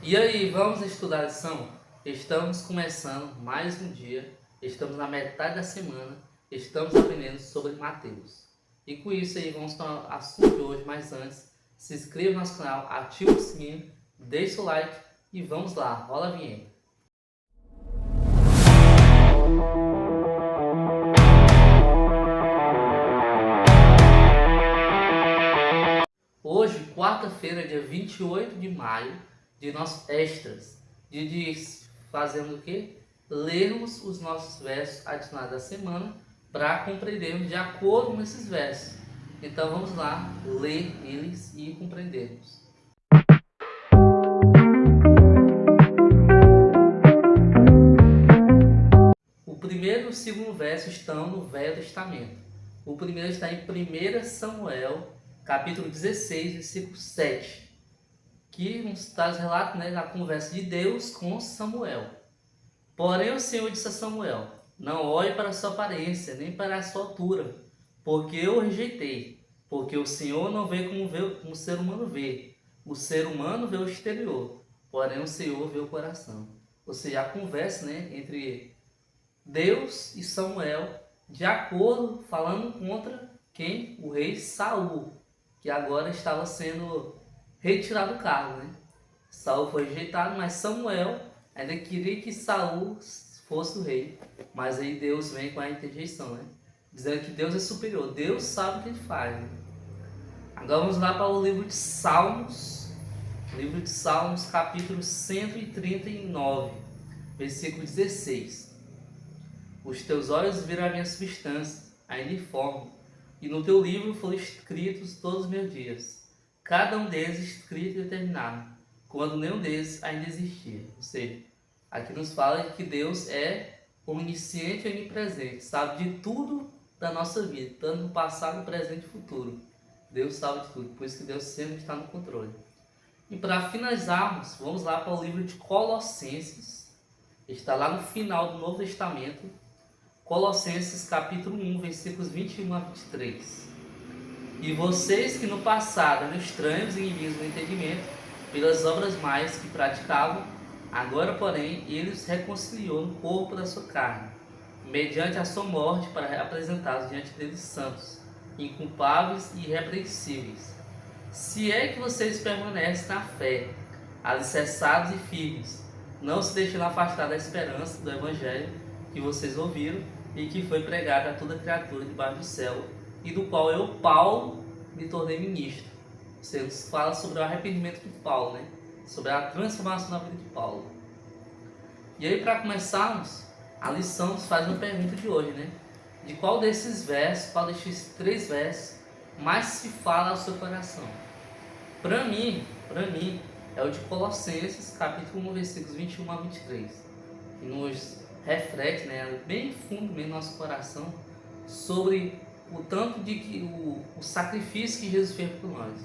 E aí, vamos estudar a lição? Estamos começando mais um dia, estamos na metade da semana, estamos aprendendo sobre Mateus. E com isso aí, vamos para o assunto de hoje, mas antes, se inscreva no nosso canal, ative o sininho, deixe o like e vamos lá, rola a vinheta. Hoje, quarta-feira, dia 28 de maio, de nossos extras, de fazendo o quê? Lermos os nossos versos adicionados da semana para compreendermos de acordo com esses versos. Então vamos lá ler eles e compreendermos. O primeiro e o segundo verso estão no Velho Testamento. O primeiro está em 1 Samuel, capítulo 16, versículo 7. Que nos traz relato, da conversa de Deus com Samuel. Porém o Senhor disse a Samuel: não olhe para a sua aparência, nem para a sua altura, porque eu o rejeitei. Porque o Senhor não vê como o ser humano vê. O ser humano vê o exterior, porém o Senhor vê o coração. Ou seja, a conversa entre Deus e Samuel, de acordo, falando contra quem? O rei Saul, que agora estava sendo retirado do cargo, Saul foi rejeitado, mas Samuel ainda queria que Saul fosse o rei. Mas aí Deus vem com a interjeição, dizendo que Deus é superior. Deus sabe o que ele faz, Agora vamos lá para o livro de Salmos. Livro de Salmos, capítulo 139, versículo 16. Os teus olhos viram a minha substância, ainda informe, e no teu livro foram escritos todos os meus dias, cada um deles escrito e determinado, quando nenhum deles ainda existia. Ou seja, aqui nos fala que Deus é onisciente e onipresente, sabe de tudo da nossa vida, tanto no passado, presente e futuro. Deus sabe de tudo, por isso que Deus sempre está no controle. E para finalizarmos, vamos lá para o livro de Colossenses, está lá no final do Novo Testamento, Colossenses capítulo 1, versículos 21 a 23. E vocês que no passado eram estranhos e inimigos do entendimento, pelas obras mais que praticavam, agora porém ele os reconciliou no corpo da sua carne, mediante a sua morte, para apresentá-los diante deles santos, inculpáveis e irrepreensíveis. Se é que vocês permanecem na fé, alicerçados e firmes, não se deixando afastar da esperança do evangelho que vocês ouviram e que foi pregado a toda criatura debaixo do céu, e do qual eu, Paulo, me tornei ministro. Você nos fala sobre o arrependimento de Paulo, sobre a transformação na vida de Paulo. E aí, para começarmos, a lição nos faz uma pergunta de hoje, de qual desses versos, qual desses 3 versos, mais se fala ao seu coração? Para mim, é o de Colossenses, capítulo 1, versículos 21 a 23, que nos reflete, bem fundo no nosso coração, sobre o tanto de que o sacrifício que Jesus fez por nós.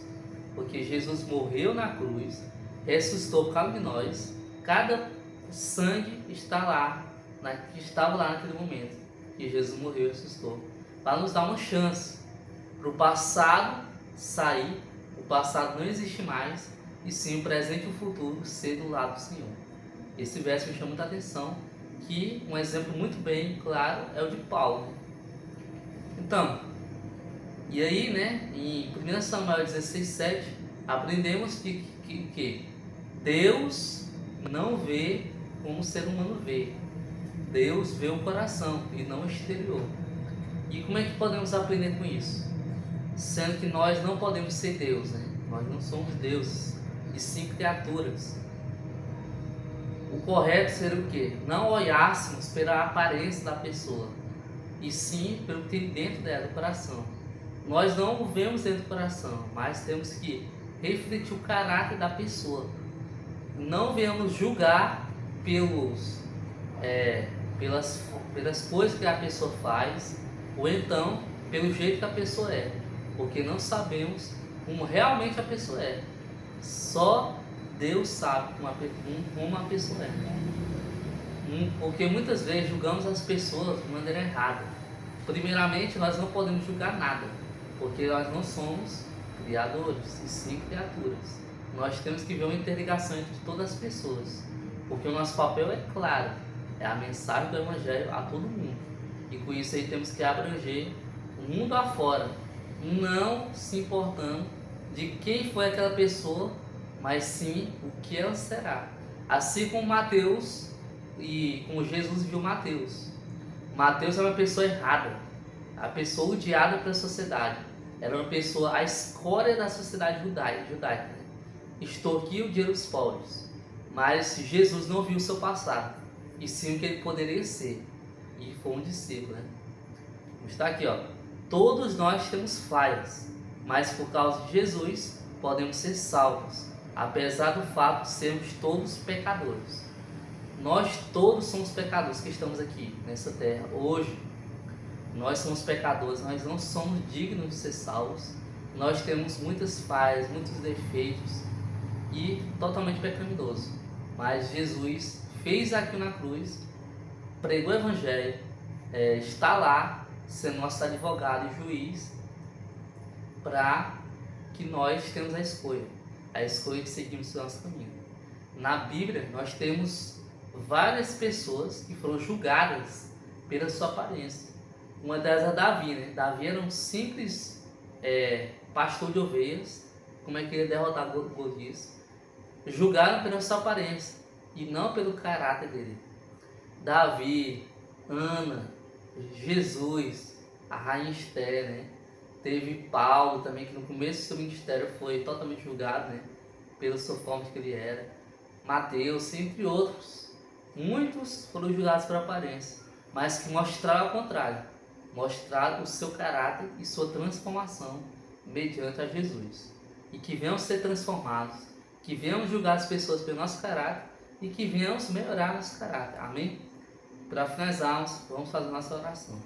Porque Jesus morreu na cruz, ressuscitou por causa de nós, cada sangue está lá, que estava lá naquele momento, que Jesus morreu e ressuscitou, para nos dar uma chance para o passado sair, o passado não existe mais, e sim o presente e o futuro ser do lado do Senhor. Esse verso me chama muita atenção, que um exemplo muito bem claro é o de Paulo. Então, e aí, em 1 Samuel 16, 7, aprendemos que Deus não vê como o ser humano vê. Deus vê o coração e não o exterior. E como é que podemos aprender com isso? Sendo que nós não podemos ser Deus, Nós não somos deuses, e sim criaturas. O correto seria o quê? Não olhássemos pela aparência da pessoa, e sim pelo que tem dentro dela, do coração. Nós não o vemos dentro do coração, mas temos que refletir o caráter da pessoa. Não venhamos julgar pelas coisas que a pessoa faz, ou então pelo jeito que a pessoa é, porque não sabemos como realmente a pessoa é. Só Deus sabe como a pessoa é. Porque muitas vezes julgamos as pessoas de maneira errada. Primeiramente, nós não podemos julgar nada, porque nós não somos criadores, e sim criaturas. nós temos que ver uma interligação entre todas as pessoas, porque o nosso papel é claro, é a mensagem do Evangelho a todo mundo, e com isso aí temos que abranger o mundo afora, não se importando de quem foi aquela pessoa, mas sim o que ela será. Assim como Mateus e como Jesus viu Mateus. Mateus era uma pessoa errada, a pessoa odiada pela sociedade. Era uma pessoa, a escória da sociedade judaica, né? Extorquia o dinheiro dos pobres. Mas Jesus não viu o seu passado, e sim o que ele poderia ser. E foi um discípulo, né? Está aqui, ó. Todos nós temos falhas, mas por causa de Jesus podemos ser salvos, apesar do fato de sermos todos pecadores. Nós todos somos pecadores que estamos aqui nessa terra hoje. Nós somos pecadores, nós não somos dignos de ser salvos. Nós temos muitas falhas, muitos defeitos e totalmente pecaminoso. Mas Jesus fez aqui na cruz, pregou o Evangelho, está lá sendo nosso advogado e juiz, para que nós tenhamos a escolha de seguirmos o nosso caminho. Na Bíblia nós temos várias pessoas que foram julgadas pela sua aparência. Uma delas é Davi, né? Davi era um simples pastor de ovelhas. Como é que ele ia derrotar Golias? Julgaram pela sua aparência e não pelo caráter dele. Davi, Ana, Jesus, a rainha Esther, né? Teve Paulo também, que no começo do seu ministério foi totalmente julgado, né? Pela sua forma de que ele era. Mateus, entre outros. Muitos foram julgados por aparência, mas que mostraram ao contrário. Mostraram o seu caráter e sua transformação mediante a Jesus. E que venhamos ser transformados, que venhamos julgar as pessoas pelo nosso caráter e que venhamos melhorar nosso caráter. Amém? Para finalizarmos, vamos fazer nossa oração.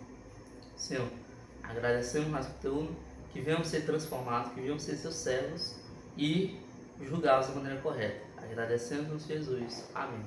Senhor, agradecemos mais por teu nome, que venhamos ser transformados, que venhamos ser seus servos e julgá-los da maneira correta. Agradecemos, Jesus. Amém.